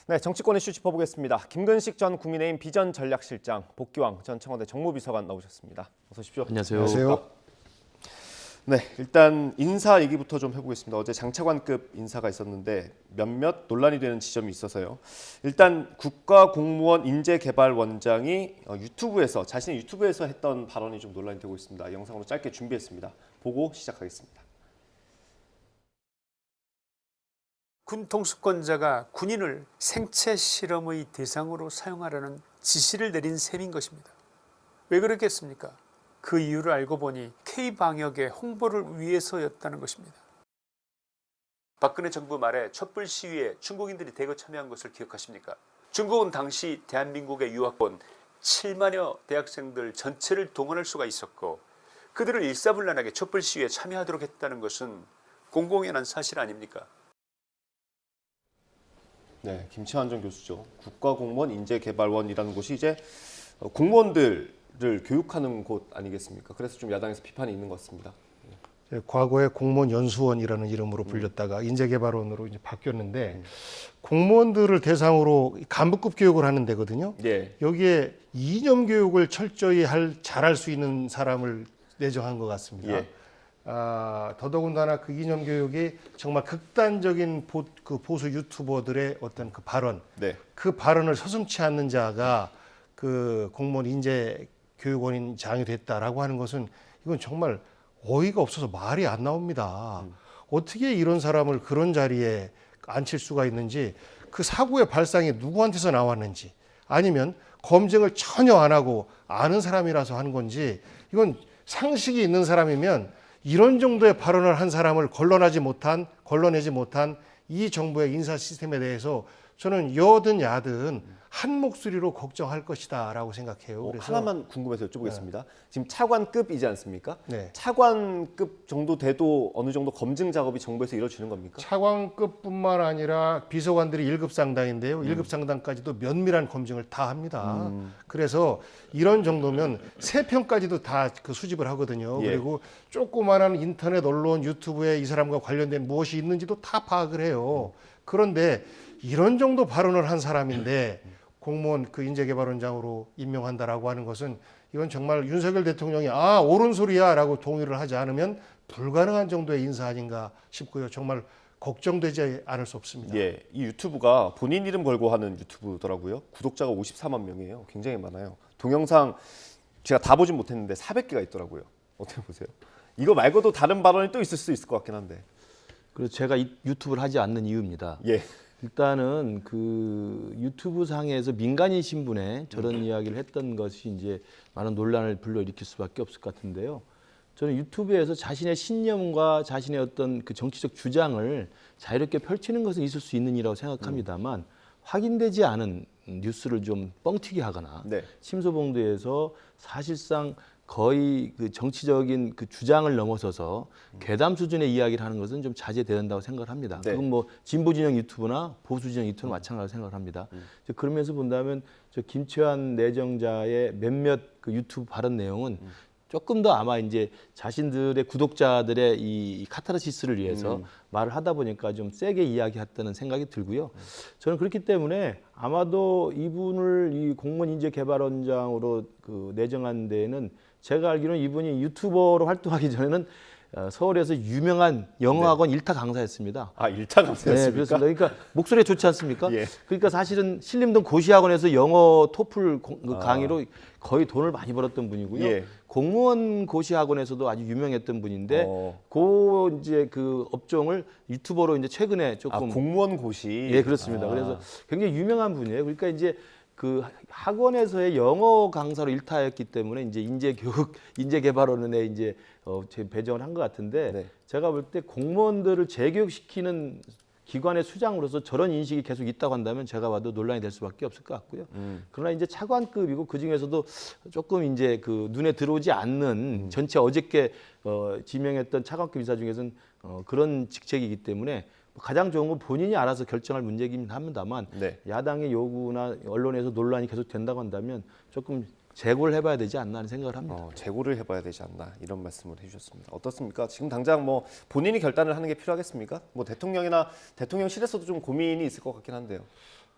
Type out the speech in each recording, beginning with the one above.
네, 정치권 이슈 짚어보겠습니다. 김근식 전 국민의힘 비전전략실장, 복귀왕 전 청와대 정무비서관 나오셨습니다. 어서 오십시오. 안녕하세요. 안녕하세요. 네, 일단 인사 얘기부터 좀 해보겠습니다. 어제 장차관급 인사가 있었는데 몇몇 논란이 되는 지점이 있어서요. 일단 국가공무원 인재개발원장이 유튜브에서 자신의 유튜브에서 했던 발언이 좀 논란이 되고 있습니다. 영상으로 짧게 준비했습니다. 보고 시작하겠습니다. 군 통수권자가 군인을 생체 실험의 대상으로 사용하라는 지시를 내린 셈인 것입니다. 왜 그랬겠습니까? 그 이유를 알고 보니 K방역의 홍보를 위해서였다는 것입니다. 박근혜 정부 말에 촛불 시위에 중국인들이 대거 참여한 것을 기억하십니까? 중국은 당시 대한민국에 유학 온 7만여 대학생들 전체를 동원할 수가 있었고 그들을 일사불란하게 촛불 시위에 참여하도록 했다는 것은 공공연한 사실 아닙니까? 네, 김치환 전 교수죠. 국가공무원 인재개발원이라는 곳이 이제 공무원들을 교육하는 곳 아니겠습니까? 그래서 좀 야당에서 비판이 있는 것 같습니다. 과거에 공무원 연수원이라는 이름으로 불렸다가 인재개발원으로 이제 바뀌었는데 공무원들을 대상으로 간부급 교육을 하는 데거든요. 예. 여기에 이념 교육을 철저히 잘할 수 있는 사람을 내정한 것 같습니다. 예. 더더군다나 그 이념 교육이 정말 극단적인 보수 유튜버들의 어떤 그 발언, 네. 그 발언을 서슴치 않는 자가 그 공무원 인재 교육원인 장이 됐다라고 하는 것은 이건 정말 어이가 없어서 말이 안 나옵니다. 어떻게 이런 사람을 그런 자리에 앉힐 수가 있는지, 그 사고의 발상이 누구한테서 나왔는지, 아니면 검증을 전혀 안 하고 아는 사람이라서 하는 건지, 이건 상식이 있는 사람이면 이런 정도의 발언을 한 사람을 걸러내지 못한 이 정부의 인사 시스템에 대해서 저는 여든 야든 한 목소리로 걱정할 것이다라고 생각해요. 그래서 하나만 궁금해서 여쭤보겠습니다. 지금 차관급이지 않습니까? 네. 차관급 정도 돼도 어느 정도 검증 작업이 정부에서 이루어지는 겁니까? 차관급뿐만 아니라 비서관들이 1급 상당인데요. 1급 상당까지도 면밀한 검증을 다 합니다. 그래서 이런 정도면 세평까지도 다 그 수집을 하거든요. 예. 그리고 조그마한 인터넷 언론 유튜브에 이 사람과 관련된 무엇이 있는지도 다 파악을 해요. 그런데 이런 정도 발언을 한 사람인데 공무원 그 인재개발원장으로 임명한다라고 하는 것은 이건 정말 윤석열 대통령이 옳은 소리야라고 동의를 하지 않으면 불가능한 정도의 인사 아닌가 싶고요. 정말 걱정되지 않을 수 없습니다. 예, 이 유튜브가 본인 이름 걸고 하는 유튜브더라고요. 구독자가 54만 명이에요. 굉장히 많아요. 동영상 제가 다 보진 못했는데 400개가 있더라고요. 어떻게 보세요? 이거 말고도 다른 발언이 또 있을 수 있을 것 같긴 한데. 그래서 제가 이 유튜브를 하지 않는 이유입니다. 예. 일단은 그 유튜브 상에서 민간인신 분에 저런 이야기를 했던 것이 이제 많은 논란을 불러일으킬 수밖에 없을 것 같은데요. 저는 유튜브에서 자신의 신념과 자신의 어떤 그 정치적 주장을 자유롭게 펼치는 것은 있을 수 있는 일이라고 생각합니다만 확인되지 않은 뉴스를 좀 뻥튀기 하거나 네. 침소봉대에서 사실상 거의 그 정치적인 그 주장을 넘어서서 괴담 수준의 이야기를 하는 것은 좀 자제돼야 된다고 생각을 합니다. 네. 그건 뭐 진보 진영 유튜브나 보수 진영 유튜브는 마찬가지로 생각을 합니다. 그러면서 본다면 저 김치환 내정자의 몇몇 그 유튜브 발언 내용은 조금 더 아마 이제 자신들의 구독자들의 이 카타르시스를 위해서 말을 하다 보니까 좀 세게 이야기했다는 생각이 들고요. 저는 그렇기 때문에 아마도 이분을 이 공무원 인재개발원장으로 그 내정한 데에는 제가 알기로는 이분이 유튜버로 활동하기 전에는 서울에서 유명한 영어학원 일타 강사였습니다. 일타 강사였습니까? 네, 그렇습니다. 그러니까 목소리가 좋지 않습니까? 예. 그러니까 사실은 신림동 고시학원에서 영어 토플 강의로 거의 돈을 많이 벌었던 분이고요. 예. 공무원 고시학원에서도 아주 유명했던 분인데 그 이제 그 업종을 유튜버로 이제 최근에 조금 공무원 고시. 예, 그렇습니다. 그래서 굉장히 유명한 분이에요. 그러니까 이제 그 학원에서의 영어 강사로 일타였기 때문에 이제 인재개발원에 이제 배정을 한 것 같은데 네. 제가 볼 때 공무원들을 재교육시키는 기관의 수장으로서 저런 인식이 계속 있다고 한다면 제가 봐도 논란이 될 수밖에 없을 것 같고요. 그러나 이제 차관급이고 그 중에서도 조금 이제 그 눈에 들어오지 않는 전체 어저께 지명했던 차관급 인사 중에서는 그런 직책이기 때문에 가장 좋은 건 본인이 알아서 결정할 문제이긴 합니다만 네. 야당의 요구나 언론에서 논란이 계속 된다고 한다면 조금 재고를 해봐야 되지 않나 하는 생각을 합니다. 재고를 해봐야 되지 않나 이런 말씀을 해주셨습니다. 어떻습니까? 지금 당장 뭐 본인이 결단을 하는 게 필요하겠습니까? 뭐 대통령이나 대통령실에서도 좀 고민이 있을 것 같긴 한데요.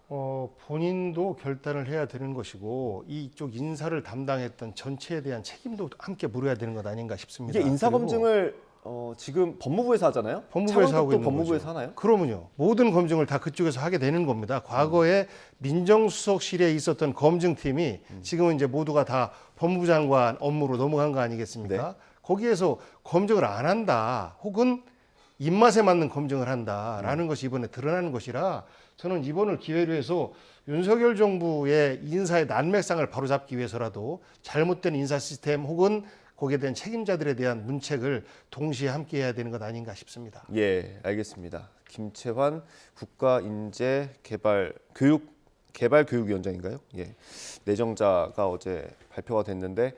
본인도 결단을 해야 되는 것이고 이쪽 인사를 담당했던 전체에 대한 책임도 함께 물어야 되는 것 아닌가 싶습니다. 이게 인사 그리고 검증을 지금 법무부에서 하잖아요. 법무부에서 하고 차관급도 있는 법무부에서 거죠. 하나요? 그러면요. 모든 검증을 다 그쪽에서 하게 되는 겁니다. 과거에 민정수석실에 있었던 검증팀이 지금은 이제 모두가 다 법무부 장관 업무로 넘어간 거 아니겠습니까? 네. 거기에서 검증을 안 한다 혹은 입맛에 맞는 검증을 한다라는 것이 이번에 드러나는 것이라 저는 이번을 기회로 해서 윤석열 정부의 인사의 난맥상을 바로잡기 위해서라도 잘못된 인사 시스템 혹은 거기에 대한 책임자들에 대한 문책을 동시에 함께 해야 되는 것 아닌가 싶습니다. 예, 알겠습니다. 김채환 국가인재개발교육위원장인가요? 예, 내정자가 어제 발표가 됐는데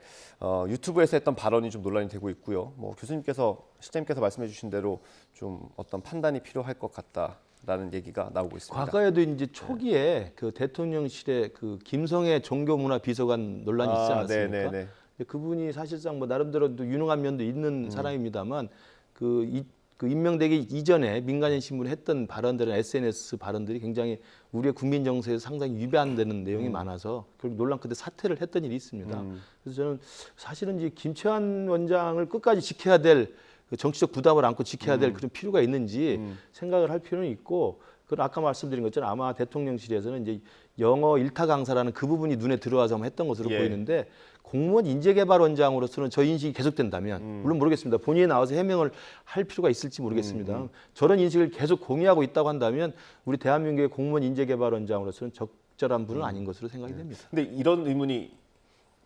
유튜브에서 했던 발언이 좀 논란이 되고 있고요. 뭐 실장님께서 말씀해주신 대로 좀 어떤 판단이 필요할 것 같다라는 얘기가 나오고 있습니다. 과거에도 이제 초기에 그 대통령실에 그 김성애 종교문화비서관 논란이 있지 않았습니까? 네네네. 그분이 사실상 뭐 나름대로 또 유능한 면도 있는 사람입니다만 그 임명되기 이전에 민간인 신문에 했던 발언들은 SNS 발언들이 굉장히 우리의 국민 정서에 상당히 위배되는 내용이 많아서 결국 논란 끝에 사퇴를 했던 일이 있습니다. 그래서 저는 사실은 이제 김채환 원장을 끝까지 지켜야 될 그 정치적 부담을 안고 지켜야 될 그런 필요가 있는지 생각을 할 필요는 있고, 그건 아까 말씀드린 것처럼 아마 대통령실에서는 이제 영어 일타 강사라는 그 부분이 눈에 들어와서 했던 것으로 예. 보이는데, 공무원 인재개발원장으로서는 저 인식이 계속된다면 물론 모르겠습니다. 본인이 나와서 해명을 할 필요가 있을지 모르겠습니다. 저런 인식을 계속 공유하고 있다고 한다면 우리 대한민국의 공무원 인재개발원장으로서는 적절한 분은 아닌 것으로 생각이 됩니다. 근데 이런 의문이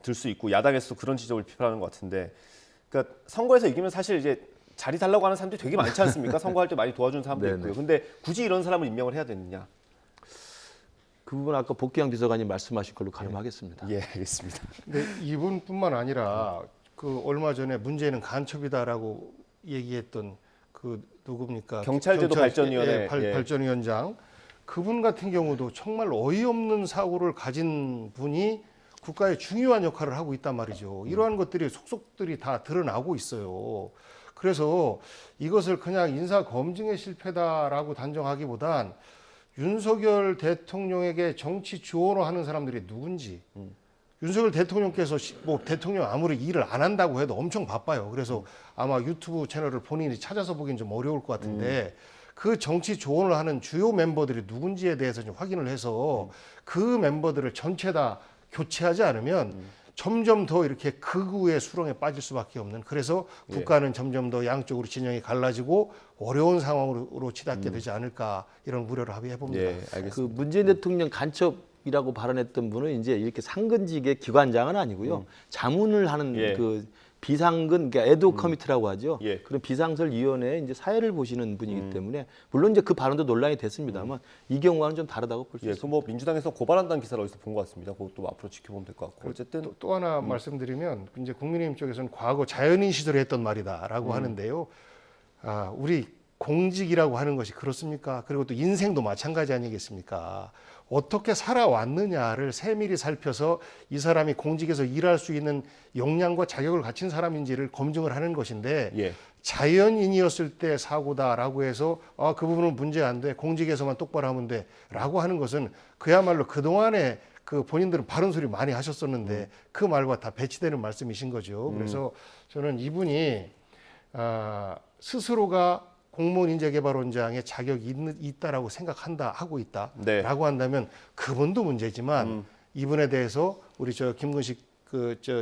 들 수 있고 야당에서도 그런 지적을 비판하는 것 같은데, 그러니까 선거에서 이기면 사실 이제 자리 달라고 하는 사람들이 되게 많지 않습니까? 선거할 때 많이 도와주는 사람도 네네. 있고요. 근데 굳이 이런 사람을 임명을 해야 되느냐? 그 부분 아까 복귀양 비서관님 말씀하신 걸로 가름하겠습니다. 예, 알겠습니다. 근데 이분뿐만 아니라 그 얼마 전에 문제는 간첩이다라고 얘기했던 그 누굽니까? 경찰제도 발전위원회. 예. 발전위원장 그분 같은 경우도 정말 어이없는 사고를 가진 분이 국가의 중요한 역할을 하고 있단 말이죠. 이러한 것들이 속속들이 다 드러나고 있어요. 그래서 이것을 그냥 인사 검증의 실패다라고 단정하기보단 윤석열 대통령에게 정치 주어로 하는 사람들이 누군지, 윤석열 대통령께서 뭐 대통령 아무리 일을 안 한다고 해도 엄청 바빠요. 그래서 아마 유튜브 채널을 본인이 찾아서 보기엔 좀 어려울 것 같은데 그 정치 조언을 하는 주요 멤버들이 누군지에 대해서 좀 확인을 해서 그 멤버들을 전체 다 교체하지 않으면 점점 더 이렇게 극우의 수렁에 빠질 수밖에 없는, 그래서 국가는 점점 더 양쪽으로 진영이 갈라지고 어려운 상황으로 치닫게 되지 않을까, 이런 우려를 합의해봅니다. 예, 알겠습니다. 그 문재인 대통령 간첩이라고 발언했던 분은 이제 이렇게 상근직의 기관장은 아니고요. 자문을 하는 예. 그 비상근, 그러니까 에드 커미티라고 하죠. 예. 그런 비상설위원회에 이제 사회를 보시는 분이기 때문에 물론 이제 그 발언도 논란이 됐습니다만 이 경우와는 좀 다르다고 볼 수 예, 있습니다. 그뭐 민주당에서 고발한다는 기사를 어디서 본 것 같습니다. 그것도 앞으로 지켜보면 될 것 같고 어쨌든 또 하나 말씀드리면 이제 국민의힘 쪽에서는 과거 자연인 시절에 했던 말이다라고 하는데요. 우리 공직이라고 하는 것이 그렇습니까? 그리고 또 인생도 마찬가지 아니겠습니까? 어떻게 살아왔느냐를 세밀히 살펴서 이 사람이 공직에서 일할 수 있는 역량과 자격을 갖춘 사람인지를 검증을 하는 것인데, 예. 자연인이었을 때 사고다라고 해서 그 부분은 문제 안 돼, 공직에서만 똑바로 하면 돼라고 하는 것은 그야말로 그동안에 그 본인들은 바른 소리 많이 하셨었는데 그 말과 다 배치되는 말씀이신 거죠. 그래서 저는 이분이 스스로가 공무원 인재개발원장의 자격이 있다라고 하고 있다라고 네. 한다면 그분도 문제지만 이분에 대해서 우리 김근식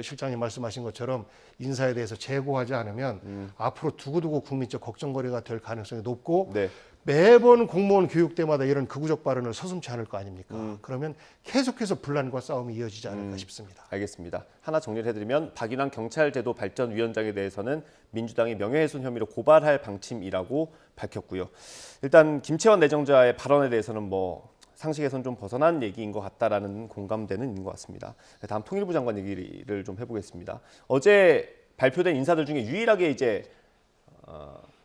실장님 말씀하신 것처럼 인사에 대해서 재고하지 않으면 앞으로 두고두고 국민적 걱정거리가 될 가능성이 높고, 네. 매번 공무원 교육 때마다 이런 극우적 발언을 서슴지 않을 거 아닙니까? 그러면 계속해서 분란과 싸움이 이어지지 않을까 싶습니다. 알겠습니다. 하나 정리를 해드리면 박인환 경찰제도 발전위원장에 대해서는 민주당이 명예훼손 혐의로 고발할 방침이라고 밝혔고요. 일단 김채환 내정자의 발언에 대해서는 뭐 상식에선 좀 벗어난 얘기인 것 같다라는 공감대는 있는 것 같습니다. 다음 통일부 장관 얘기를 좀 해보겠습니다. 어제 발표된 인사들 중에 유일하게 이제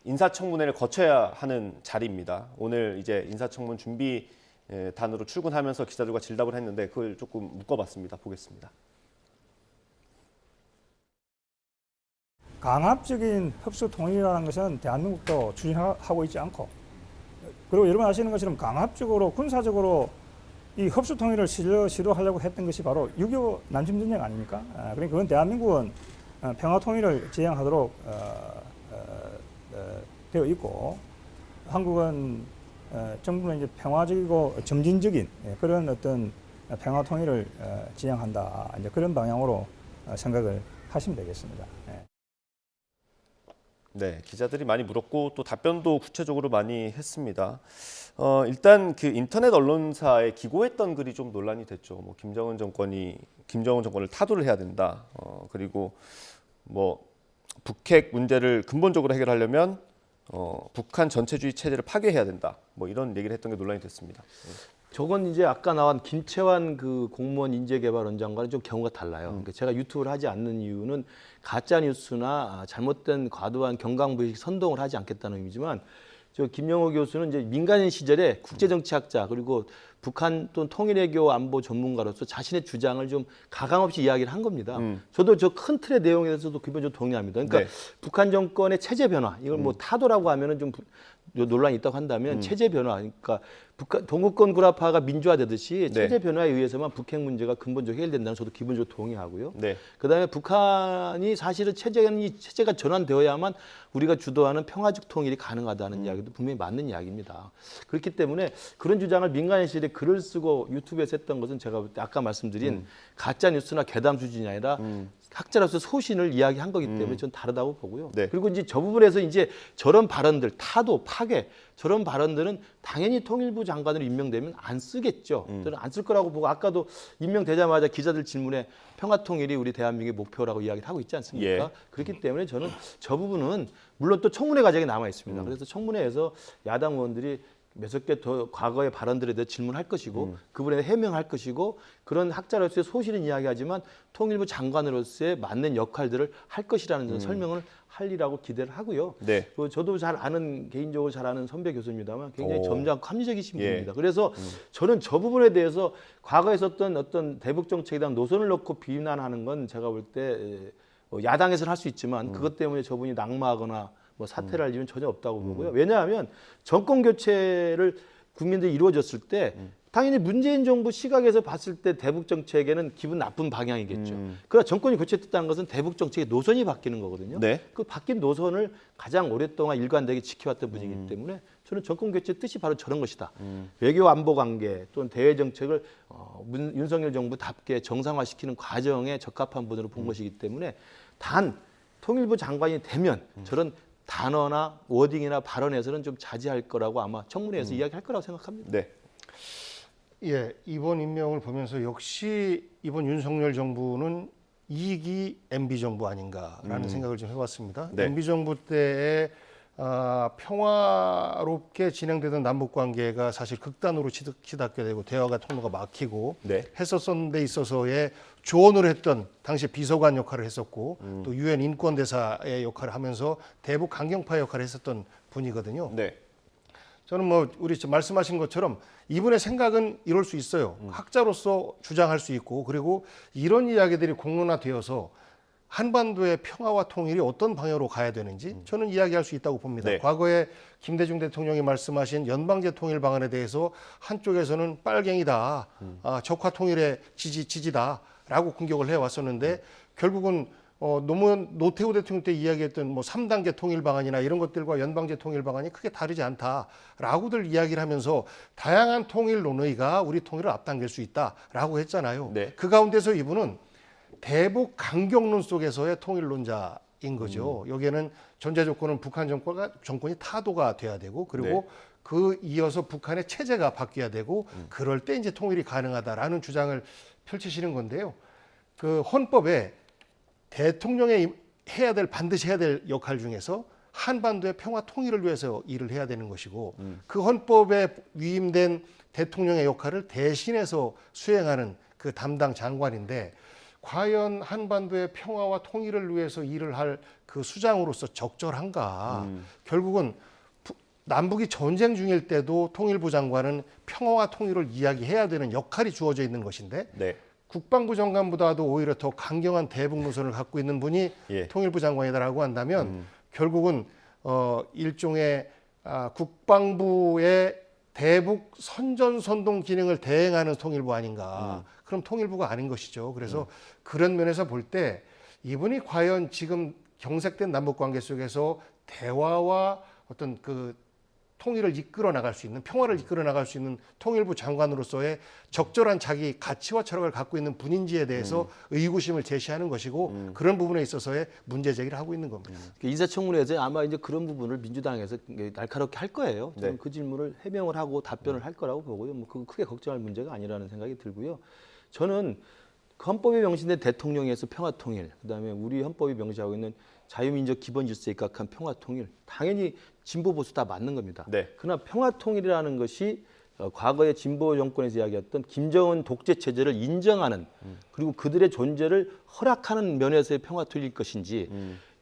인사청문회를 거쳐야 하는 자리입니다. 오늘 이제 인사청문 준비단으로 출근하면서 기자들과 질답을 했는데 그걸 조금 묶어봤습니다. 보겠습니다. 강압적인 흡수 통일이라는 것은 대한민국도 추진하고 있지 않고, 그리고 여러분 아시는 것처럼 강압적으로 군사적으로 이 흡수 통일을 시도하려고 했던 것이 바로 6.25 남침 전쟁 아닙니까? 그러니까 그건 대한민국은 평화 통일을 지향하도록 되어 있고, 한국은 정부는 이제 평화적이고 점진적인 그런 어떤 평화 통일을 지향한다, 이제 그런 방향으로 생각을 하시면 되겠습니다. 네, 기자들이 많이 물었고 또 답변도 구체적으로 많이 했습니다. 일단 그 인터넷 언론사에 기고했던 글이 좀 논란이 됐죠. 뭐 김정은 정권을 타도를 해야 된다. 그리고 뭐 북핵 문제를 근본적으로 해결하려면 북한 전체주의 체제를 파괴해야 된다. 뭐 이런 얘기를 했던 게 논란이 됐습니다. 저건 이제 아까 나온 김채환 그 공무원 인재개발원장과는 좀 경우가 달라요. 그러니까 제가 유튜브를 하지 않는 이유는 가짜 뉴스나 잘못된 과도한 경강부식 선동을 하지 않겠다는 의미지만, 저 김영호 교수는 이제 민간인 시절에 국제정치학자 그리고 북한 또는 통일외교 안보 전문가로서 자신의 주장을 좀 가감 없이 이야기를 한 겁니다. 저도 저 큰 틀의 내용에 대해서도 기본적으로 동의합니다. 그러니까 네. 북한 정권의 체제 변화, 이걸 뭐 타도라고 하면은 좀 논란이 있다고 한다면 체제 변화, 그러니까 북한 동구권 구라파가 민주화되듯이 체제 변화에 의해서만 북핵 문제가 근본적으로 해결된다는 저도 기본적으로 동의하고요. 네. 그다음에 북한이 사실은 체제가 전환되어야만 우리가 주도하는 평화적 통일이 가능하다는 이야기도 분명히 맞는 이야기입니다. 그렇기 때문에 그런 주장을 민간인 시절에 글을 쓰고 유튜브에서 했던 것은 제가 볼 때 아까 말씀드린 가짜 뉴스나 괴담 수준이 아니라 학자로서 소신을 이야기한 거기 때문에 저는 다르다고 보고요. 네. 그리고 이제 저 부분에서 이제 저런 발언들, 타도, 파괴, 저런 발언들은 당연히 통일부 장관으로 임명되면 안 쓰겠죠. 저는 안 쓸 거라고 보고, 아까도 임명되자마자 기자들 질문에 평화통일이 우리 대한민국의 목표라고 이야기를 하고 있지 않습니까? 예. 그렇기 때문에 저는 저 부분은 물론 또 청문회 과정이 남아 있습니다. 그래서 청문회에서 야당 의원들이 몇십 개 더 과거의 발언들에 대해 질문할 것이고 그분에 대해 해명할 것이고, 그런 학자로서의 소신은 이야기하지만 통일부 장관으로서의 맞는 역할들을 할 것이라는 설명을 할리라고 기대를 하고요. 네. 저도 개인적으로 잘 아는 선배 교수입니다만 굉장히 오. 점잖고 합리적이신 예. 분입니다. 그래서 저는 저 부분에 대해서 과거에 있었던 어떤 대북 정책에 대한 노선을 놓고 비난하는 건 제가 볼 때 야당에서는 할 수 있지만 그것 때문에 저분이 낙마하거나 뭐 사퇴를 할 이유는 전혀 없다고 보고요. 왜냐하면 정권 교체를 국민들이 이루어졌을 때 당연히 문재인 정부 시각에서 봤을 때 대북 정책에는 기분 나쁜 방향이겠죠. 그러나 정권이 교체됐다는 것은 대북 정책의 노선이 바뀌는 거거든요. 네. 그 바뀐 노선을 가장 오랫동안 일관되게 지켜왔던 분이기 때문에 저는 정권 교체 뜻이 바로 저런 것이다. 외교 안보 관계 또는 대외 정책을 윤석열 정부답게 정상화시키는 과정에 적합한 분으로 본 것이기 때문에 단 통일부 장관이 되면 저런 단어나 워딩이나 발언에서는 좀 자제할 거라고 아마 청문회에서 이야기할 거라고 생각합니다. 네. 예, 이번 임명을 보면서 역시 이번 윤석열 정부는 2기 MB 정부 아닌가라는 생각을 좀 해봤습니다. 네. MB 정부 때에 평화롭게 진행되던 남북 관계가 사실 극단으로 치닫게 되고 대화가 통로가 막히고 네. 했었던 데 있어서의 조언을 했던 당시 비서관 역할을 했었고 또 유엔 인권대사의 역할을 하면서 대북 강경파 역할을 했었던 분이거든요. 네. 저는 뭐 우리 말씀하신 것처럼 이분의 생각은 이럴 수 있어요. 학자로서 주장할 수 있고, 그리고 이런 이야기들이 공론화되어서 한반도의 평화와 통일이 어떤 방향으로 가야 되는지 저는 이야기할 수 있다고 봅니다. 네. 과거에 김대중 대통령이 말씀하신 연방제 통일 방안에 대해서 한쪽에서는 빨갱이다, 적화 통일의 지지다라고 공격을 해왔었는데 결국은 노태우 대통령 때 이야기했던 뭐 3단계 통일 방안이나 이런 것들과 연방제 통일 방안이 크게 다르지 않다라고들 이야기를 하면서 다양한 통일 논의가 우리 통일을 앞당길 수 있다라고 했잖아요. 네. 그 가운데서 이분은 대북 강경론 속에서의 통일론자인 거죠. 여기에는 전제 조건은 북한 정권이 타도가 돼야 되고, 그리고 네. 그 이어서 북한의 체제가 바뀌어야 되고, 그럴 때 이제 통일이 가능하다라는 주장을 펼치시는 건데요. 그 헌법에 대통령의 반드시 해야 될 역할 중에서 한반도의 평화 통일을 위해서 일을 해야 되는 것이고, 그 헌법에 위임된 대통령의 역할을 대신해서 수행하는 그 담당 장관인데, 과연 한반도의 평화와 통일을 위해서 일을 할 그 수장으로서 적절한가? 결국은 남북이 전쟁 중일 때도 통일부 장관은 평화와 통일을 이야기해야 되는 역할이 주어져 있는 것인데, 네. 국방부 장관보다도 오히려 더 강경한 대북 노선을 갖고 있는 분이 예. 통일부 장관이다라고 한다면 결국은 일종의 국방부의 대북 선전선동 기능을 대행하는 통일부 아닌가. 그럼 통일부가 아닌 것이죠. 그래서 그런 면에서 볼 때 이분이 과연 지금 경색된 남북 관계 속에서 대화와 어떤 그 통일을 이끌어 나갈 수 있는, 평화를 이끌어 나갈 수 있는 통일부 장관으로서의 적절한 자기 가치와 철학을 갖고 있는 분인지에 대해서 의구심을 제시하는 것이고 그런 부분에 있어서의 문제 제기를 하고 있는 겁니다. 인사청문회에서 아마 이제 그런 부분을 민주당에서 날카롭게 할 거예요. 저는 네. 그 질문을 해명을 하고 답변을 할 거라고 보고요. 뭐 그거 크게 걱정할 문제가 아니라는 생각이 들고요. 저는 그 헌법에 명시된 대통령에서 평화통일, 그다음에 우리 헌법이 명시하고 있는 자유민족 기본 질서에 입각한 평화통일, 당연히 진보 보수 다 맞는 겁니다. 네. 그러나 평화통일이라는 것이 과거의 진보 정권에서 이야기했던 김정은 독재 체제를 인정하는 그리고 그들의 존재를 허락하는 면에서의 평화통일일 것인지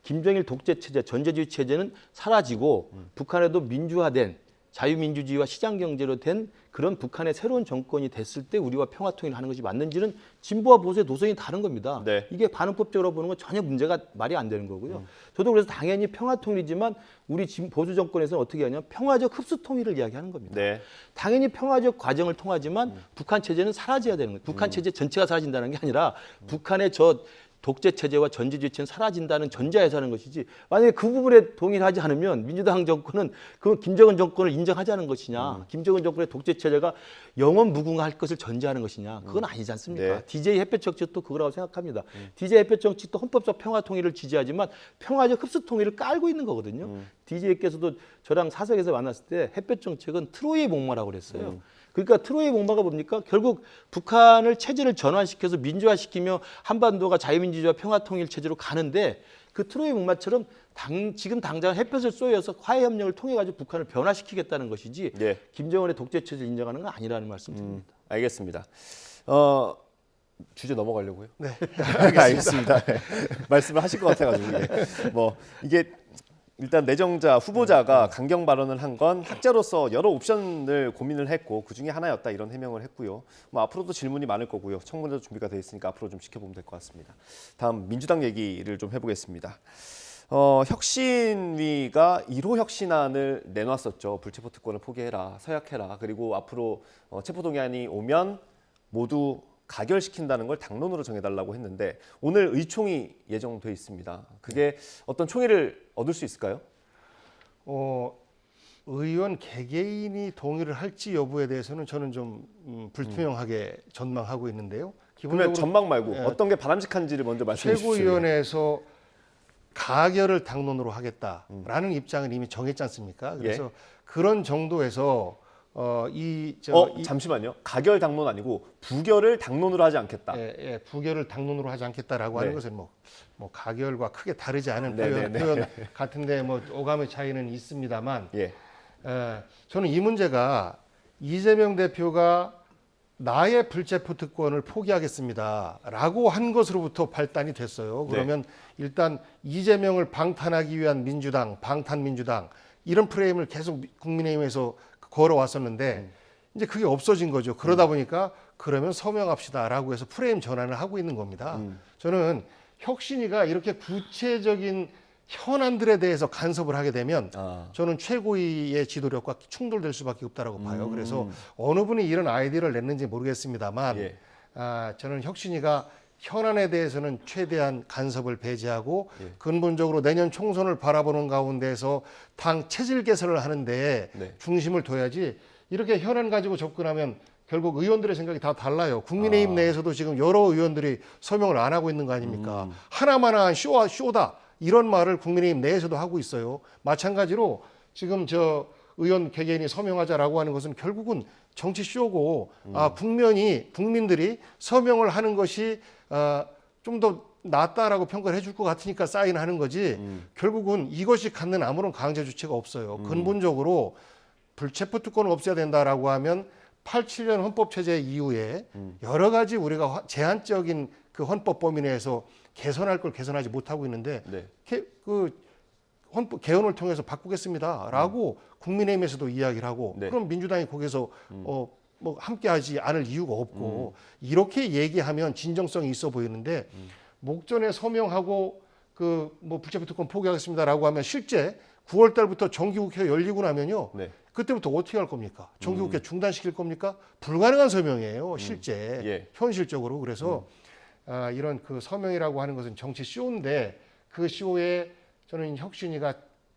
김정일 독재 체제, 전제주의 체제는 사라지고 북한에도 민주화된 자유민주주의와 시장경제로 된 그런 북한의 새로운 정권이 됐을 때 우리와 평화통일을 하는 것이 맞는지는 진보와 보수의 노선이 다른 겁니다. 네. 이게 반응법적으로 보는 건 전혀 문제가 말이 안 되는 거고요. 저도 그래서 당연히 평화통일이지만 우리 보수 정권에서는 어떻게 하냐면 평화적 흡수통일을 이야기하는 겁니다. 네. 당연히 평화적 과정을 통하지만 북한 체제는 사라져야 되는 거예요. 북한 체제 전체가 사라진다는 게 아니라 북한의 저 독재 체제와 전제주의 체제는 사라진다는 전제하에서 하는 것이지, 만약에 그 부분에 동의하지 않으면 민주당 정권은 그 김정은 정권을 인정하자는 것이냐, 김정은 정권의 독재 체제가 영원 무궁할 것을 전제하는 것이냐, 그건 아니지 않습니까? 네. DJ 햇볕 정책도 그거라고 생각합니다. DJ 햇볕 정책도 헌법적 평화 통일을 지지하지만 평화적 흡수 통일을 깔고 있는 거거든요. DJ께서도 저랑 사석에서 만났을 때 햇볕 정책은 트로이의 목마라고 그랬어요. 그러니까 트로이의 목마가 뭡니까? 결국 북한을 체제를 전환시켜서 민주화시키며 한반도가 자유민주주의와 평화통일 체제로 가는데 그 트로이의 목마처럼 지금 당장 햇볕을 쏘여서 화해협력을 통해 가지고 북한을 변화시키겠다는 것이지 예. 김정은의 독재 체제를 인정하는 건 아니라는 말씀드립니다. 알겠습니다. 주제 넘어가려고요? 네. 알겠습니다. 네. 말씀을 하실 것 같아가지고 뭐 이게 일단 내정자 후보자가 강경 발언을 한 건 학자로서 여러 옵션을 고민을 했고 그 중에 하나였다 이런 해명을 했고요. 뭐 앞으로도 질문이 많을 거고요. 청문회도 준비가 돼 있으니까 앞으로 좀 지켜보면 될 것 같습니다. 다음 민주당 얘기를 좀 해보겠습니다. 혁신위가 1호 혁신안을 내놨었죠. 불체포 특권을 포기해라, 서약해라. 그리고 앞으로 체포동의안이 오면 모두 가결시킨다는 걸 당론으로 정해달라고 했는데 오늘 의총이 예정돼 있습니다. 그게 어떤 총의를 얻을 수 있을까요? 의원 개개인이 동의를 할지 여부에 대해서는 저는 좀 불투명하게 전망하고 있는데요. 그러면 전망 말고 예. 어떤 게 바람직한지를 먼저 말씀해 주십시오. 최고위원회에서 가결을 당론으로 하겠다라는 입장은 이미 정했지 않습니까? 그래서 그런 정도에서 잠시만요. 가결 당론 아니고 부결을 당론으로 하지 않겠다. 부결을 당론으로 하지 않겠다라고 하는 네. 것은 뭐 가결과 크게 다르지 않은 네. 표현 같은데 뭐 오감의 차이는 있습니다만 예. 저는 이 문제가 이재명 대표가 나의 불체포 특권을 포기하겠습니다라고 한 것으로부터 발단이 됐어요. 그러면 일단 이재명을 방탄하기 위한 민주당, 방탄민주당 이런 프레임을 계속 국민의힘에서 걸어왔었는데 이제 그게 없어진 거죠. 그러다 보니까 그러면 서명합시다라고 해서 프레임 전환을 하고 있는 겁니다. 저는 혁신위가 이렇게 구체적인 현안들에 대해서 간섭을 하게 되면 저는 최고위의 지도력과 충돌될 수밖에 없다라고 봐요. 그래서 어느 분이 이런 아이디어를 냈는지 모르겠습니다만 저는 혁신위가 현안에 대해서는 최대한 간섭을 배제하고 근본적으로 내년 총선을 바라보는 가운데서 당 체질 개선을 하는데 중심을 둬야지 이렇게 현안 가지고 접근하면 결국 의원들의 생각이 다 달라요. 국민의힘 내에서도 지금 여러 의원들이 서명을 안 하고 있는 거 아닙니까? 하나만한 쇼다 이런 말을 국민의힘 내에서도 하고 있어요. 마찬가지로 지금 저 의원 개개인이 서명하자라고 하는 것은 결국은 정치 쇼고 국민들이 서명을 하는 것이 좀 더 낫다라고 평가를 해줄 것 같으니까 사인하는 거지 결국은 이것이 갖는 아무런 강제 주체가 없어요. 근본적으로 불체포 특권을 없애야 된다라고 하면 87년 헌법 체제 이후에 여러 가지 우리가 제한적인 그 헌법 범위 내에서 개선할 걸 개선하지 못하고 있는데 그 헌법 개헌을 통해서 바꾸겠습니다라고 국민의힘에서도 이야기를 하고 그럼 민주당이 거기서 뭐 함께하지 않을 이유가 없고 이렇게 얘기하면 진정성이 있어 보이는데 목전에 서명하고 그 뭐 불체포 특권 포기하겠습니다라고 하면 실제 9월 달부터 정기국회가 열리고 나면요. 네. 그때부터 어떻게 할 겁니까? 정기국회 중단시킬 겁니까? 불가능한 서명이에요. 실제 예. 현실적으로. 그래서 이런 그 서명이라고 하는 것은 정치 쇼인데 그 쇼에 저는 혁신위가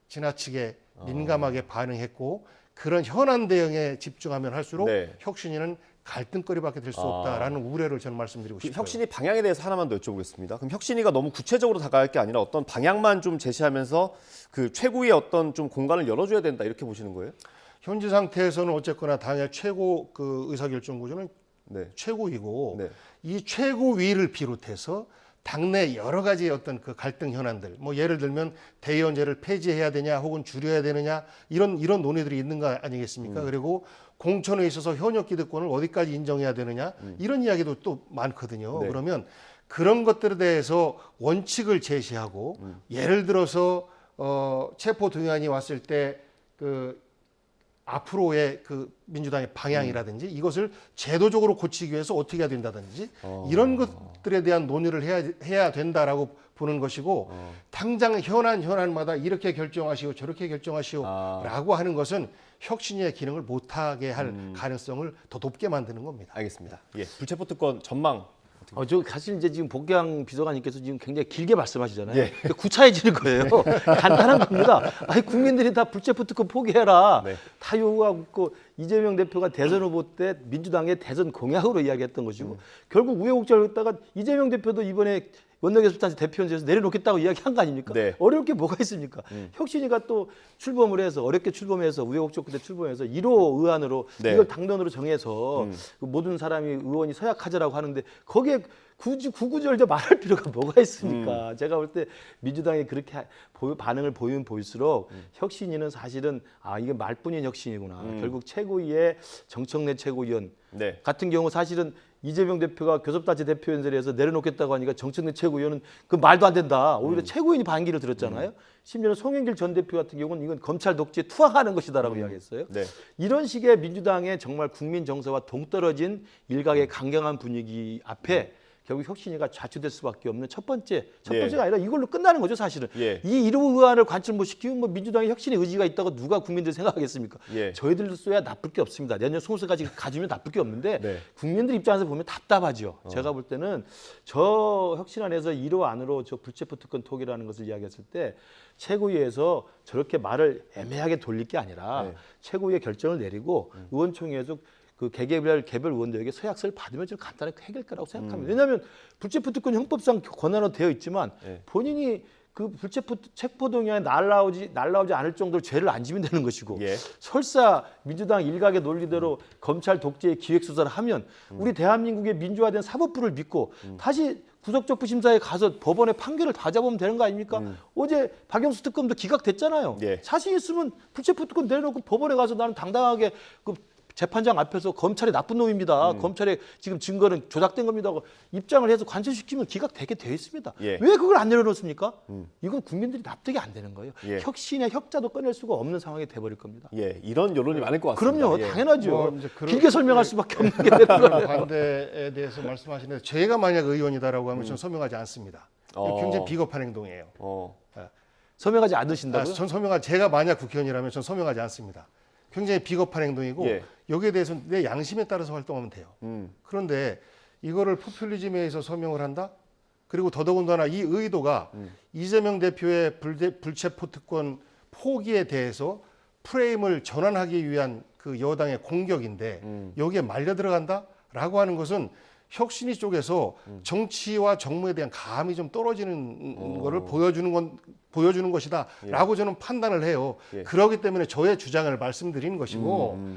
지나치게 민감하게 반응했고 그런 현안 대응에 집중하면 할수록 네. 혁신위는 갈등거리밖에 될 수 없다라는 우려를 저는 말씀드리고 그 싶어요. 혁신이 방향에 대해서 하나만 더 여쭤보겠습니다. 그럼 혁신이가 너무 구체적으로 다가갈 게 아니라 어떤 방향만 좀 제시하면서 그 최고의 어떤 좀 공간을 열어줘야 된다 이렇게 보시는 거예요? 현재 상태에서는 어쨌거나 당의 최고 그 의사결정 구조는 네. 최고위고 네. 이 최고위를 비롯해서 당내 여러 가지 어떤 그 갈등 현안들, 뭐 예를 들면 대의원제를 폐지해야 되냐, 혹은 줄여야 되느냐 이런 논의들이 있는 거 아니겠습니까? 그리고 공천에 있어서 현역 기득권을 어디까지 인정해야 되느냐 이런 이야기도 또 많거든요. 네. 그러면 그런 것들에 대해서 원칙을 제시하고 예를 들어서 체포 동의안이 왔을 때 그 앞으로의 그 민주당의 방향이라든지 이것을 제도적으로 고치기 위해서 어떻게 해야 된다든지 이런 것들에 대한 논의를 해야 된다라고 보는 것이고 당장 현안마다 이렇게 결정하시오 저렇게 결정하시오라고 하는 것은 혁신의 기능을 못하게 할 가능성을 더 높게 만드는 겁니다. 알겠습니다. 예. 불체포 특권 전망. 저 사실 이제 지금 복양 비서관님께서 지금 굉장히 길게 말씀하시잖아요. 예. 근데 구차해지는 거예요. 간단한 겁니다. 아니 국민들이 다 불체포 특권 포기해라. 네. 다 요구하고 있고 이재명 대표가 대선 후보 때 민주당의 대선 공약으로 이야기했던 것이고 결국 우여곡절을 했다가 이재명 대표도 이번에 원내교섭단체 대표연설에서 내려놓겠다고 이야기한 거 아닙니까? 네. 어려울 게 뭐가 있습니까? 혁신이가 또 출범을 해서 어렵게 출범해서 우여곡절 끝에 출범해서 1호 의안으로 네. 이걸 당론으로 정해서 그 모든 사람이 의원이 서약하자라고 하는데 거기에 굳이 구구절절 말할 필요가 뭐가 있습니까? 제가 볼 때 민주당이 그렇게 반응을 보이면 보일수록 혁신위는 사실은 이게 말뿐인 혁신이구나. 결국 최고위의 정청래 최고위원 네. 같은 경우 사실은 이재명 대표가 교섭단체 대표연설에서 내려놓겠다고 하니까 정청래 최고위원은 그 말도 안 된다. 오히려 최고위원이 반기를 들었잖아요. 심지어는 송영길 전 대표 같은 경우는 이건 검찰 독재에 투항하는 것이다라고 이야기했어요. 네. 이런 식의 민주당의 정말 국민 정서와 동떨어진 일각의 강경한 분위기 앞에 결국 혁신위가 좌초될 수밖에 없는 첫 번째가 아니라 이걸로 끝나는 거죠 사실은. 예. 이 1호 의안을 관철 못 시키면 뭐 민주당의 혁신의 의지가 있다고 누가 국민들 생각하겠습니까? 예. 저희들도 써야 나쁠 게 없습니다. 내년 총선까지 가지면 나쁠 게 없는데 네. 국민들 입장에서 보면 답답하죠. 제가 볼 때는 저 혁신안에서 1호 안으로 저 불체포 특권 토기라는 것을 이야기했을 때 최고위에서 저렇게 말을 애매하게 돌릴 게 아니라 네. 최고위의 결정을 내리고 의원총회에서 그 개개별 의원들에게 서약서를 받으면 좀 간단하게 해결 거라고 생각합니다. 왜냐하면 불체포 특권 형법상 권한으로 되어 있지만 네. 본인이 그 불체포 체포동의안에 날라오지 않을 정도로 죄를 안 지면 되는 것이고 예. 설사 민주당 일각의 논리대로 검찰 독재의 기획수사를 하면 우리 대한민국의 민주화된 사법부를 믿고 다시 구속적부 심사에 가서 법원의 판결을 다 잡으면 되는 거 아닙니까? 어제 박영수 특검도 기각됐잖아요. 예. 자신 있으면 불체포 특권 내려놓고 법원에 가서 나는 당당하게 그 재판장 앞에서 검찰이 나쁜 놈입니다. 검찰의 지금 증거는 조작된 겁니다. 하고 입장을 해서 관철시키면 기각되게 되어 있습니다. 예. 왜 그걸 안 내려놓습니까? 이건 국민들이 납득이 안 되는 거예요. 예. 혁신의 혁자도 꺼낼 수가 없는 상황이 돼버릴 겁니다. 예. 이런 여론이 많을 것 같습니다. 그럼요, 예. 당연하죠. 뭐 이제 그런- 길게 설명할 수밖에 없는 게 되는 거예요. 반대에 대해서 말씀하시는데 제가 만약 의원이다라고 하면 저는 서명하지 않습니다. 굉장히 비겁한 행동이에요. 서명하지 않으신다고요? 전 제가 만약 국회의원이라면 전 서명하지 않습니다. 굉장히 비겁한 행동이고 예. 여기에 대해서는 내 양심에 따라서 활동하면 돼요. 그런데 이거를 포퓰리즘에 의해서 서명을 한다? 그리고 더더군다나 이 의도가 이재명 대표의 불체포 특권 포기에 대해서 프레임을 전환하기 위한 그 여당의 공격인데 여기에 말려 들어간다라고 하는 것은 혁신위 쪽에서 정치와 정무에 대한 감이 좀 떨어지는 거를 보여주는 것이다라고 저는 판단을 해요. 예. 그렇기 때문에 저의 주장을 말씀드리는 것이고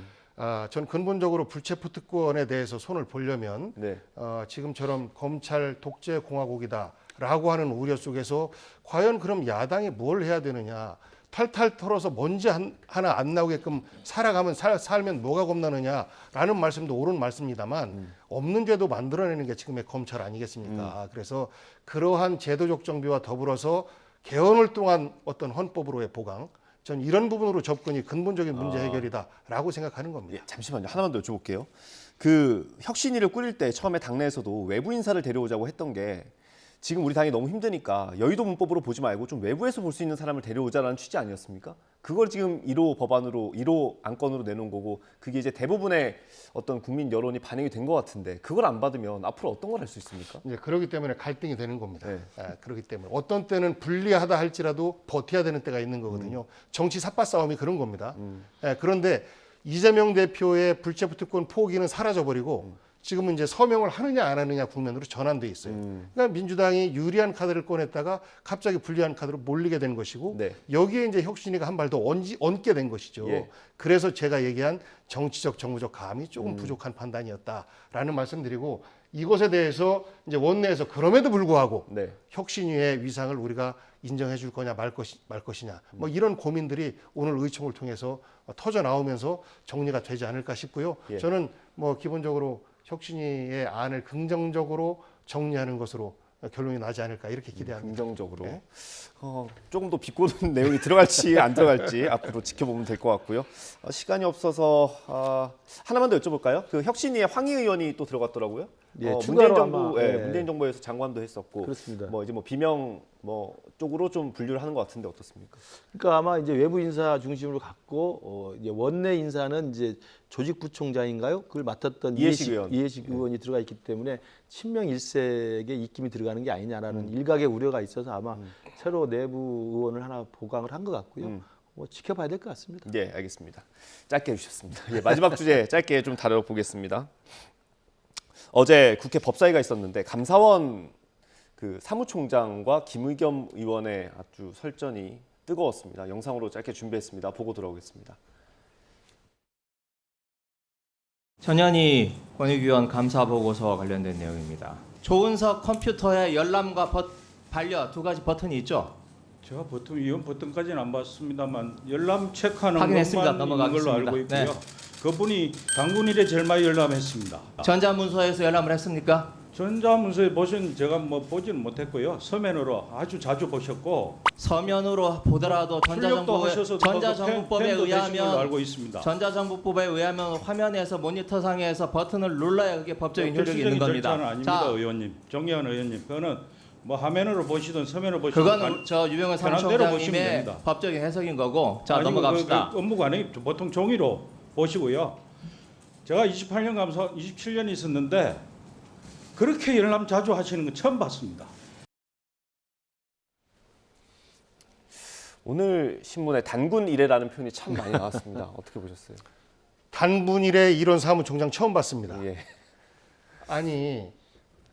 전 근본적으로 불체포 특권에 대해서 손을 보려면 네. 지금처럼 검찰 독재 공화국이다라고 하는 우려 속에서 과연 그럼 야당이 뭘 해야 되느냐? 탈탈 털어서 먼지 하나 안 나오게끔 살면 뭐가 겁나느냐라는 말씀도 옳은 말씀입니다만 없는 죄도 만들어내는 게 지금의 검찰 아니겠습니까? 그래서 그러한 제도적 정비와 더불어서 개헌을 통한 어떤 헌법으로의 보강, 전 이런 부분으로 접근이 근본적인 문제 해결이다라고 생각하는 겁니다. 예, 잠시만요. 하나만 더 여쭤볼게요. 그 혁신위를 꾸릴 때 처음에 당내에서도 외부 인사를 데려오자고 했던 게 지금 우리 당이 너무 힘드니까 여의도 문법으로 보지 말고 좀 외부에서 볼 수 있는 사람을 데려오자라는 취지 아니었습니까? 그걸 지금 1호 법안으로 1호 안건으로 내놓은 거고 그게 이제 대부분의 어떤 국민 여론이 반영이 된 것 같은데 그걸 안 받으면 앞으로 어떤 걸 할 수 있습니까? 이제 그렇기 때문에 갈등이 되는 겁니다. 네. 그렇기 때문에 어떤 때는 불리하다 할지라도 버텨야 되는 때가 있는 거거든요. 정치 삿바 싸움이 그런 겁니다. 그런데 이재명 대표의 불체포 특권 포기는 사라져버리고 지금은 이제 서명을 하느냐 안 하느냐 국면으로 전환돼 있어요. 그러니까 민주당이 유리한 카드를 꺼냈다가 갑자기 불리한 카드로 몰리게 된 것이고 네. 여기에 이제 혁신이가 한 발 더 얹게 된 것이죠. 예. 그래서 제가 얘기한 정치적 정무적 감이 조금 부족한 판단이었다라는 말씀드리고 이것에 대해서 이제 원내에서 그럼에도 불구하고 네. 혁신위의 위상을 우리가 인정해 줄 거냐 말 것이냐 뭐 이런 고민들이 오늘 의총을 통해서 터져 나오면서 정리가 되지 않을까 싶고요. 예. 저는 뭐 기본적으로 혁신위의 안을 긍정적으로 정리하는 것으로 결론이 나지 않을까 이렇게 기대합니다. 긍정적으로 네. 조금 더 비꼬는 내용이 들어갈지 안 들어갈지 앞으로 지켜보면 될 것 같고요. 시간이 없어서 하나만 더 여쭤볼까요? 그 혁신위에 황희 의원이 또 들어갔더라고요. 예, 문재인 추가로 정부, 아마, 예. 문재인 정부에서 장관도 했었고, 그렇습니다. 뭐 이제 뭐 비명 쪽으로 좀 분류를 하는 것 같은데 어떻습니까? 그러니까 아마 이제 외부 인사 중심으로 갔고 이제 원내 인사는 이제 조직부총장인가요? 그걸 맡았던 이해식 의원이 들어가 있기 때문에 친명일색의 입김이 들어가는 게 아니냐라는 일각의 우려가 있어서 아마 새로 내부 의원을 하나 보강을 한 것 같고요. 뭐 지켜봐야 될 것 같습니다. 예, 알겠습니다. 짧게 해주셨습니다. 예, 마지막 주제 짧게 좀 다뤄보겠습니다. 어제 국회 법사위가 있었는데 감사원 그 사무총장과 김의겸 의원의 아주 설전이 뜨거웠습니다. 영상으로 짧게 준비했습니다. 보고 돌아오겠습니다. 전현희 권익위원 감사 보고서 관련된 내용입니다. 조은석 컴퓨터에 열람과 반려 두 가지 버튼이 있죠. 제가 이건 버튼까지는 안 봤습니다만 열람 체크하는 확인했습니다. 것만 있는 걸로 알고 있고요. 네. 그분이 당군일에 제일 많이 열람했습니다. 전자문서에서 열람을 했습니까? 전자문서에 보신 제가 뭐 보지는 못했고요. 서면으로 아주 자주 보셨고 서면으로 보더라도 출력도 하셔서 전자정부법에 펜도 되신 걸로 의하면 알고 있습니다. 전자정부법에 의하면 화면에서 모니터상에서 버튼을 눌러야 그게 법적인 효력이 있는 겁니다. 절차는 아닙니다, 의원님. 정의원 의원님. 그거는 뭐 화면으로 보시든 서면으로 보시든 그거는 저 유병헌 편한 대로 보시면 사무총장님의 됩니다. 법적인 해석인 거고. 자, 아니면 넘어갑시다. 그 업무 관행 보통 종이로 보시고요. 제가 28년 감사 27년 있었는데 그렇게 열람 자주 하시는 건 처음 봤습니다. 오늘 신문에 단군 이래라는 표현이 참 많이 나왔습니다. 어떻게 보셨어요? 단군일의 이런 사무총장 처음 봤습니다. 예. 아니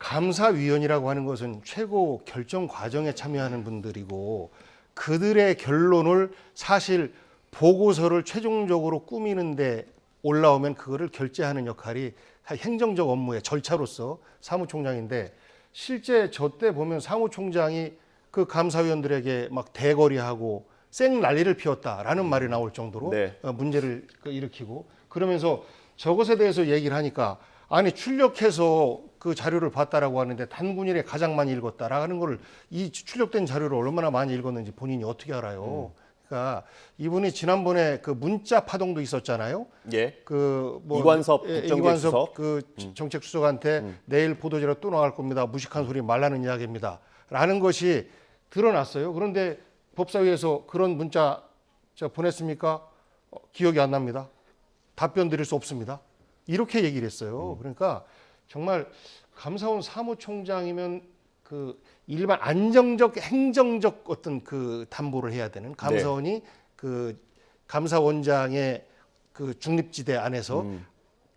감사위원이라고 하는 것은 최고 결정 과정에 참여하는 분들이고 그들의 결론을 사실 보고서를 최종적으로 꾸미는데 올라오면 그거를 결재하는 역할이 행정적 업무의 절차로서 사무총장인데 실제 저 때 보면 사무총장이 그 감사위원들에게 막 대거리하고 쌩 난리를 피웠다라는 말이 나올 정도로 네. 문제를 일으키고 그러면서 저것에 대해서 얘기를 하니까 아니 출력해서 그 자료를 봤다라고 하는데 단군일에 가장 많이 읽었다라는 걸 이 출력된 자료를 얼마나 많이 읽었는지 본인이 어떻게 알아요? 그러니까 이분이 지난번에 그 문자 파동도 있었잖아요. 예. 그 뭐 이관섭 국정기획 수석. 이관섭 그 정책수석한테 내일 보도지로 또 나갈 겁니다. 무식한 소리 말라는 이야기입니다. 라는 것이 드러났어요. 그런데 법사위에서 그런 문자 보냈습니까? 기억이 안 납니다. 답변 드릴 수 없습니다. 이렇게 얘기를 했어요. 그러니까 정말 감사원 사무총장이면 그 일반 안정적 행정적 어떤 그 담보를 해야 되는 감사원이 그 감사원장의 그 중립지대 안에서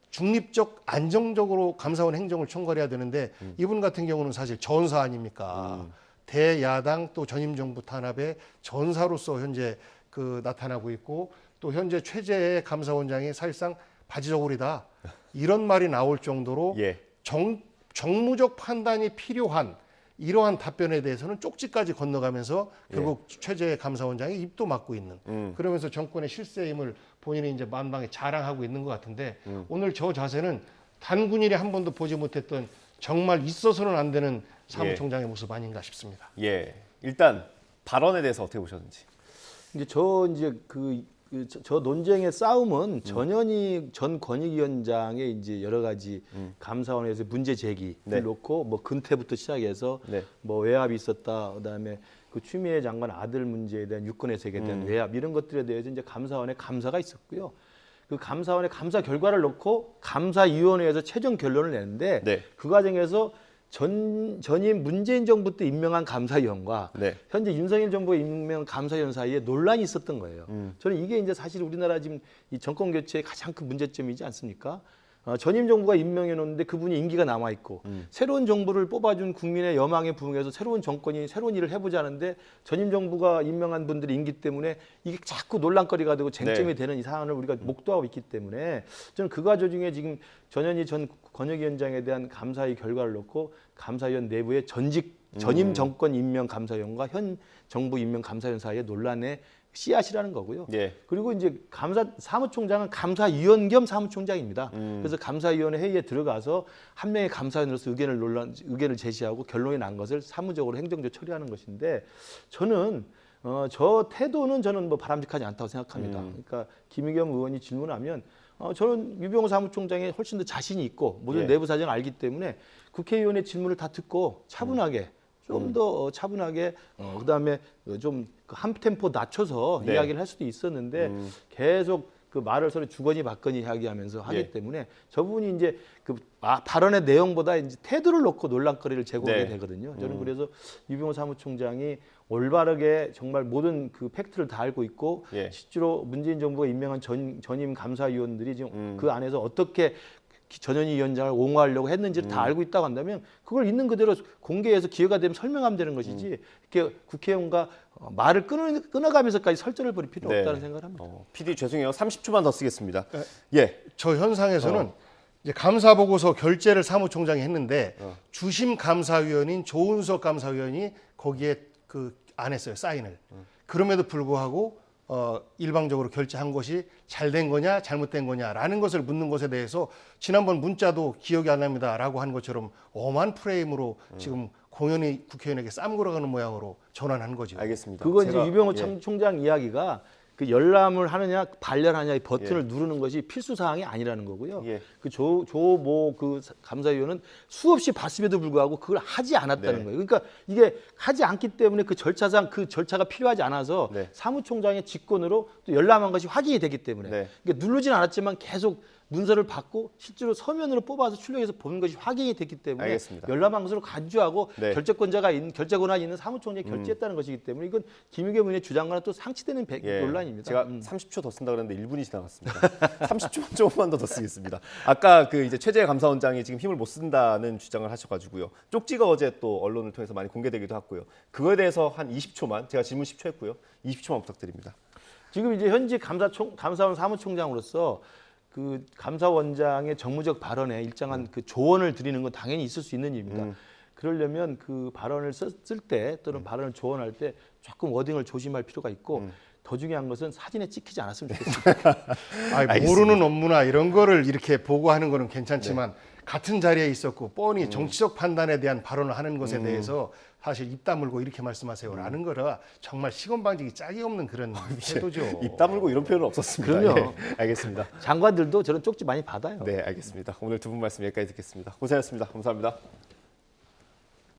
중립적 안정적으로 감사원 행정을 총괄해야 되는데 이분 같은 경우는 사실 전사 아닙니까? 대야당 또 전임 정부 탄압의 전사로서 현재 그 나타나고 있고 또 현재 최재해 감사원장이 사실상 바지저고리다 이런 말이 나올 정도로 예. 정무적 판단이 필요한 이러한 답변에 대해서는 쪽지까지 건너가면서 결국 최재해 감사원장이 입도 막고 있는 그러면서 정권의 실세임을 본인이 이제 만방에 자랑하고 있는 것 같은데 오늘 저 자세는 단군일에 한 번도 보지 못했던 정말 있어서는 안 되는 사무총장의 모습 아닌가 싶습니다. 예. 일단 발언에 대해서 어떻게 보셨는지. 이제 저 이제 그 저 논쟁의 싸움은 전현희 전 권익위원장의 이제 여러 가지 감사원에서 문제 제기를 네. 놓고 뭐 근태부터 시작해서 네. 뭐 외압이 있었다, 그다음에 그 추미애 장관 아들 문제에 대한 유권 해석에 대한 외압 이런 것들에 대해서 이제 감사원의 감사가 있었고요. 그 감사원의 감사 결과를 놓고 감사위원회에서 최종 결론을 내는데 네. 그 과정에서 전임 문재인 정부 때 임명한 감사위원과 네. 현재 윤석열 정부가 임명한 감사위원 사이에 논란이 있었던 거예요. 저는 이게 이제 사실 우리나라 지금 이 정권 교체의 가장 큰 문제점이지 않습니까? 전임 정부가 임명해 놓는데 그분이 임기가 남아 있고 새로운 정부를 뽑아준 국민의 여망에 부응해서 새로운 정권이 새로운 일을 해보자는데 전임 정부가 임명한 분들의 임기 때문에 이게 자꾸 논란거리가 되고 쟁점이 네. 되는 이 사안을 우리가 목도하고 있기 때문에 저는 그 과정 중에 지금 전현희 전 권익위원장에 대한 감사의 결과를 놓고 감사위원 내부의 전임 정권 임명 감사위원과 현 정부 임명 감사위원 사이의 논란의 씨앗이라는 거고요. 예. 그리고 이제 감사 사무총장은 감사위원 겸 사무총장입니다. 그래서 감사위원회 회의에 들어가서 한 명의 감사위원으로서 의견을 제시하고 결론이 난 것을 사무적으로 행정적으로 처리하는 것인데 저는 저 태도는 저는 뭐 바람직하지 않다고 생각합니다. 그러니까 김의겸 의원이 질문하면 저는 유병호 사무총장이 훨씬 더 자신이 있고 모든 예. 내부 사정을 알기 때문에 국회의원의 질문을 다 듣고 차분하게 좀 더 차분하게 그다음에 좀 한 템포 낮춰서 네. 이야기를 할 수도 있었는데 계속 그 말을 서로 주거니 받거니 이야기하면서 하기 예. 때문에 저분이 이제 그 발언의 내용보다 이제 태도를 놓고 논란거리를 제공하게 네. 되거든요. 저는 그래서 유병호 사무총장이 올바르게 정말 모든 그 팩트를 다 알고 있고 예. 실제로 문재인 정부가 임명한 전임 감사위원들이 지금 그 안에서 어떻게 전현희 위원장을 옹호하려고 했는지를 다 알고 있다고 한다면 그걸 있는 그대로 공개해서 기회가 되면 설명하면 되는 것이지 이렇게 국회의원과 말을 끊어가면서까지 설전을 벌일 필요는 네. 없다는 생각을 합니다. PD 죄송해요. 30초만 더 쓰겠습니다. 예. 저 현상에서는 이제 감사 보고서 결재를 사무총장이 했는데 주심 감사위원인 조은석 감사위원이 거기에 그 안 했어요, 사인을. 그럼에도 불구하고 일방적으로 결재한 것이 잘된 거냐 잘못된 거냐라는 것을 묻는 것에 대해서 지난번 문자도 기억이 안 납니다라고 한 것처럼 엄한 프레임으로 지금 공연히 국회의원에게 쌈 걸어가는 모양으로 전환한 거죠. 알겠습니다. 그건 이제 제가- 유병호 예. 총장 이야기가 그 열람을 하느냐 발열하냐 이 버튼을 누르는 것이 필수 사항이 아니라는 거고요. 예. 그 조모 그 감사위원은 수없이 봤음에도 불구하고 그걸 하지 않았다는 네. 거예요. 그러니까 이게 하지 않기 때문에 그 절차상 그 절차가 필요하지 않아서 네. 사무총장의 직권으로 또 열람한 것이 확인이 되기 때문에 네. 그러니까 누르진 않았지만 계속 문서를 받고 실제로 서면으로 뽑아서 출력해서 보는 것이 확인이 됐기 때문에 알겠습니다. 열람한 것으로 간주하고 네. 결재 권한이 있는 사무총장이 결재했다는 것이기 때문에 이건 김의겸 의원의 주장과는 또 상치되는 예. 논란입니다. 제가 30초 더 쓴다 그랬는데 1분이 지나갔습니다. 30초만 조금만 더 쓰겠습니다. 아까 그 이제 최재 감사원장이 지금 힘을 못 쓴다는 주장을 하셔가지고요. 쪽지가 어제 또 언론을 통해서 많이 공개되기도 했고요. 그거에 대해서 한 20초만 제가 질문 10초 했고요. 20초만 부탁드립니다. 지금 이제 현직 감사원 사무총장으로서 그 감사원장의 정무적 발언에 일정한 그 조언을 드리는 건 당연히 있을 수 있는 일입니다. 그러려면 그 발언을 쓸 때 또는 발언을 조언할 때 조금 워딩을 조심할 필요가 있고 더 중요한 것은 사진에 찍히지 않았으면 좋겠습니다. 아니, 모르는 업무나 이런 거를 이렇게 보고하는 거는 괜찮지만 같은 자리에 있었고 뻔히 정치적 판단에 대한 발언을 하는 것에 대해서 사실 입 다물고 이렇게 말씀하세요라는 거라 정말 시건방지기 짝이 없는 그런 태도죠. 입 다물고 이런 표현은 없었습니다. 그럼요. 예. 알겠습니다. 장관들도 저런 쪽지 많이 받아요. 네, 알겠습니다. 오늘 두 분 말씀 여기까지 듣겠습니다. 고생하셨습니다. 감사합니다.